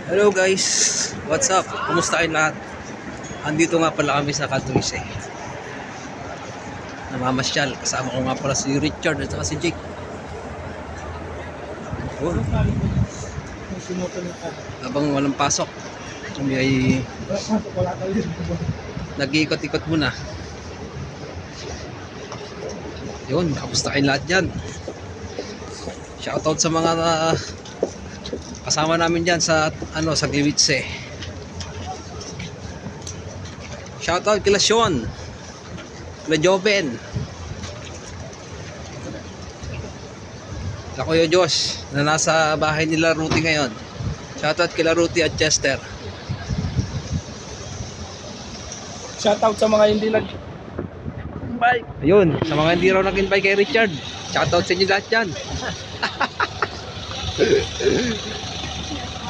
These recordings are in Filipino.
Hello guys, what's up? Kumusta kayo lahat? Andito nga pala kami sa Katuise. Namamasyal, kasama ko nga pala si Richard at saka si Jake. Oh. Habang walang pasok, kami ay nag-iikot-ikot muna. Yun, kamusta kayo lahat dyan? Shoutout sa mga kasama namin dyan sa sa Gliwice. Shoutout kila Sean, kila Joven, kila Kuya Josh na nasa bahay nila Ruti ngayon. Shoutout kila Ruti at Chester. Shoutout sa mga hindi Bye. Ayun, sa mga hindi raw nag-invite kay Richard, shoutout sa inyo lahat dyan.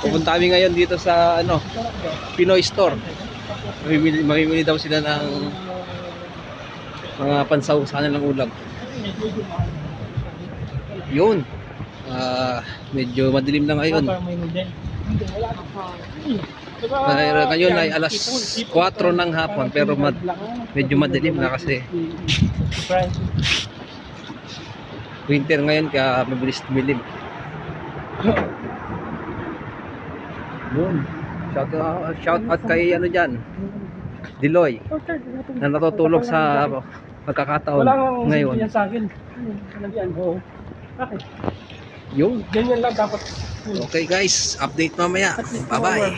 Pupunta kami ngayon dito sa Pinoy Store. Mamimili daw sila ng mga pansawsahan ng ulam. Yun. Medyo madilim na ngayon. Ngayon ay alas 4 ng hapon pero medyo madilim na kasi winter ngayon kaya mabilis tumilim. Yun. Shout out kay dyan, Diloy, na natutulog sa pagkakataon ngayon. Wala sa akin. Bakit? Yun. Ganyan lang dapat. Okay guys, update mamaya. Bye bye.